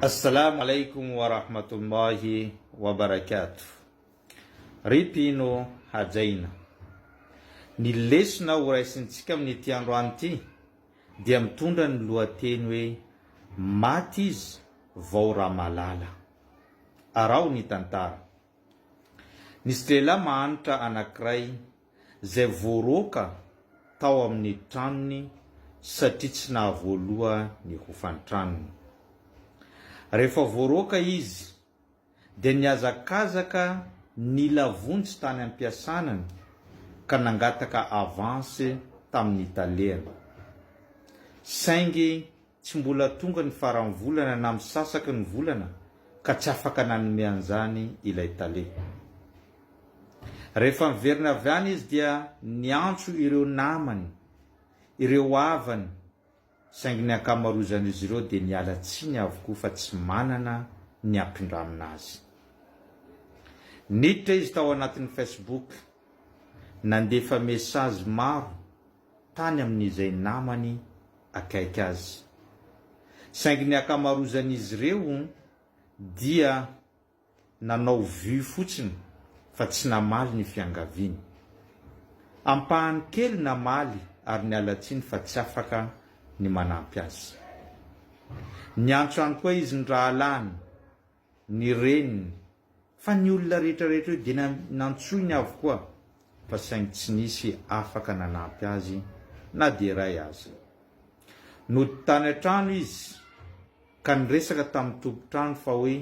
Assalamu alaikum wa rahmatullahi wa barakatuh. Ripino hajaina. Ny lesona ho raisintsika amin'ity androany ity dia mitondra ny lohateny hoe maty izy vao ramalala. Arao ny tantara. Nisy lehilahy mahantra anankiray izay voaroka tao amin'ny tranony satria tsy nahavoaloha ny hofan-tranony. Rehefa voaroka izy dia niazakazaka nilavontsy tany ampiasanany ka nangataka avansy tamin'ny talehany. Saingy tsy mbola tonga ny faran'ny volana na misasaky ny volana ka tsy afaka nanome an'izany ilay taleha. Rehefa miverina avy any izy dia niantso ireo namany, ireo havany, saingy ny ankamarozan'izy ireo dia niala tsiny avokoa fa tsy manana ny ampindramina azy. Niditra izy tao anatin'ny Facebook, nandefa mesazy maro tany amin'izay namany akaiky azy. Saingy ny ankamarozan'izy ireo dia nanao vy fotsiny fa tsy namaly ny fiangaviany. Ampahany kely namaly ary niala tsiny fa tsy afaka ny manampy azy. Niantso any koa izy ny rahalany, ny reniny, fa ny olona rehetrarehetra io dia nantsoiny avokoa fa saingy tsy nisy afaka nanampy azy na dia iray azy. Nody tany an-trano izy ka niresaka tamin'ny tompo-trano fa hoe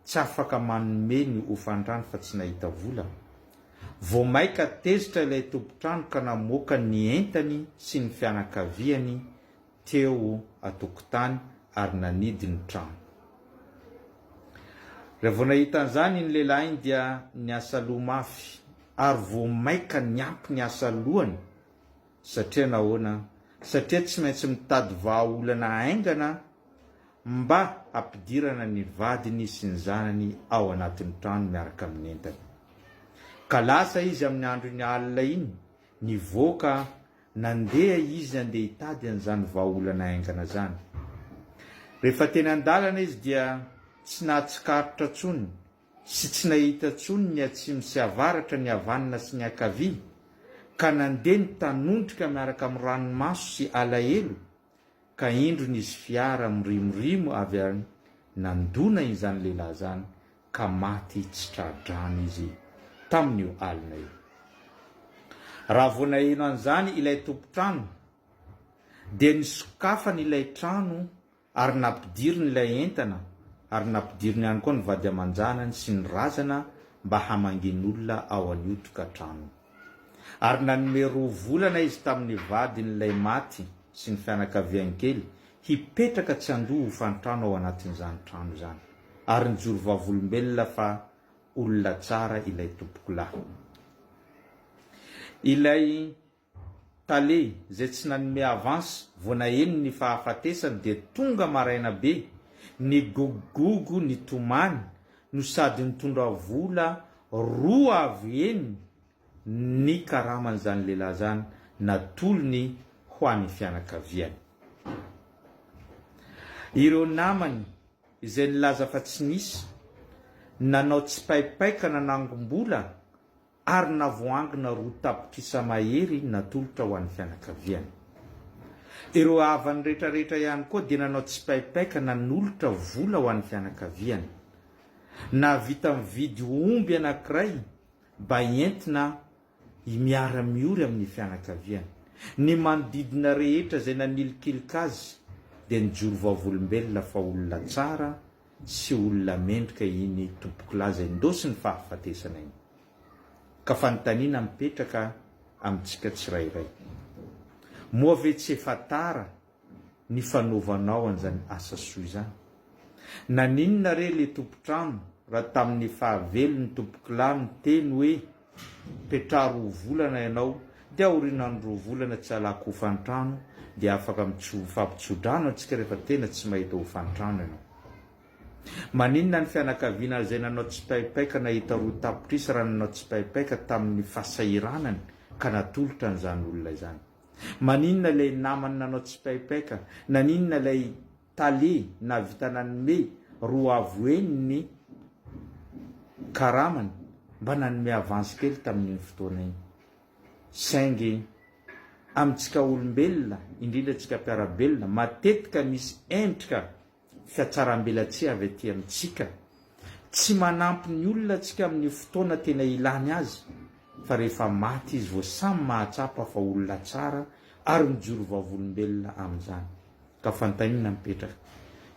tsy afaka manome ny hofan-trano fa tsy nahita vola. Vao maika tezitra ilay tompo-trano ka namoaka ny entany sy ny fianakaviany teo atokotany ary nanidy ny trano. Rehefa vao nahita an'izany ny lehilahy iny dia niasa loha mafy ary vao maika niampy ny asa lohany satria nahoana? Satria tsy maintsy mitady vahaolana aingana mba ampidirana ny vadiny sy ny zanany ao anatin'ny trano miaraka amin'ny entany. Ka lasa izy amin'ny andron'ny alina iny nivoaka nandeha izy andeha hitady an'izany vahaolana aingana zany. Rehefa teny an-dalana izy dia tsy nahatsikaritra tsony sy tsy nahita tsony ny atsimo sy avaratra ny havanana sy ny ankavia ka nandeha nitanondrika miaraka amin'ny ranomaso sy alahelo ka indro nisy fiara mirimorimo avy any nandona izany lehilahy zany ka maty tsy tradrano izy tamin'io alina io. Raha vao naheno an'izany ilay tompo-trano dia nisokafany ilay trano ary nampidiriny ilay entana ary nampidiriny ihany koa ny vady aman-janany sy ny razana mba hamangin'olona ao an'io tokantrano. Ary nanome 2 volana izy tamin'ny vadin'ilay maty sy ny fianakaviany kely hipetraka tsy andoha hofan-trano ao anatin'izany trano zany ary nijoro vavolombelona fa olona tsara ilay tompokolahy. Ilay tale zay tsy nanome avansy vao naheno ny fahafatesany dia tonga maraina be ny gogogogo ny tomany no sady nitondra vola 2 avy eny ny karaman'izany lehilahy zany natolony ho an'ny fianakaviany. Ireo namany izay nilaza fa tsy nisy nanao tsipaipaika nanangom-bola ary navoangina 2 tapitrisa mahery natolotra ho an'ny fianakaviany. Ireo havany rehetrarehetra ihany koa dia nanao tsipaipaika nanolotra vola ho an'ny fianakaviany. Navita mividy omby anankiray mba entina miara-miory amin'ny fianakaviany. Ny manodidina rehetra izay nanilikilika azy dia nijoro vavolombelona fa olona tsara sy olona mendrika iny tompokolahy izay ndosy ny fahafatesana iny. Ka fanontaniana mipetraka amintsika tsirairay. Moa ve tsy efa tara ny fanaovanao an'izany asa soa izany? Naninona re le tompo-trano raha tamin'ny fahavelon'ny tompokolahy miteny hoe petrah 2 volana ianao dia aorianany 2 volana tsy alako hofan-trano dia afaka fampitsodrano antsika rehefa tena tsy mahita hofan-trano ianao. Maninona ny fianakaviana izay nanao tsipaipaika nahita 2 tapitrisa raha nanao tsipaipaika tamin'ny fahasahiranany ka natolotra an'izany olona izany? Maninona ilay namany nanao tsipaipaika? Naninona ilay tale na vita nanome roa avoeny karamany mba nanome avance kely tamin'ny fotoana iny saingy amintsika olombelona indrindra tsika mpiarabelona matetika misy endrika fiatsaram-belatsia avy aty amintsika tsy manampy ny olona tsika amin'ny fotoana tena ilany azy fa rehefa maty izy vao samy mahatsapa fa olona tsara ary mijoro vavolombelona amin'izany ka fantanina mipetraka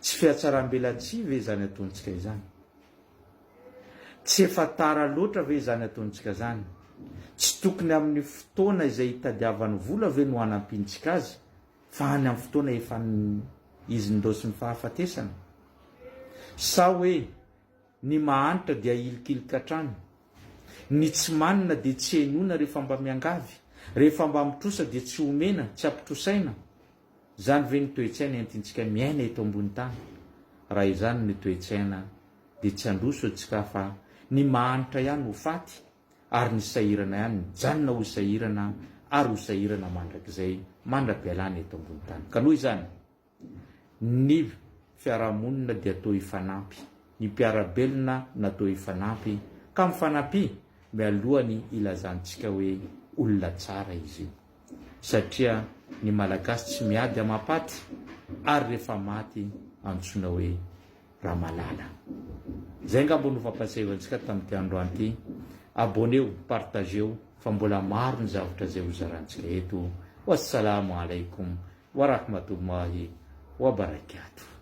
tsy fiatsaram-belatsia ve zany ataontsika izany tsy efa tara loatra ve zany ataontsika zany tsy tokony amin'ny fotoana izay hitadiavany vola ve no hanampintsika azy fa any amin'ny fotoana efa izy ndosy ny fahafatesana sa hoe ny mahanitra dia ilikilika trano ny tsy manina dia tsy henona rehefa mba miangavy rehefa mba mitrosa dia tsy homena tsy ampitrosaina zany ve ny toe-tsaina entintsika miaina eto ambony tany raha izany ny toe-tsaina dia tsy androso antsika fa ny mahanitra ihany ho faty ary ny sahirana ihany mijanona ho sahirana ary ho sahirana mandrakizay mandra-pialana eto ambony tany ka noho izany ny fiarahamonina dia atao ifanampy ny mpiarabelona natao ifanampy ka mifanampy mialohany ilazantsika hoe olona tsara izy io satria ny malagasy tsy miady amapaty ary rehefa maty antsoina hoe ramalala zay ngamba no fampasevantsika tamin'ity androany ity aboneo partageo fa mbola maro ny zavatra zay ho zarantsika eto wassalamu alaikum wa rahmatullahi wa barakatuh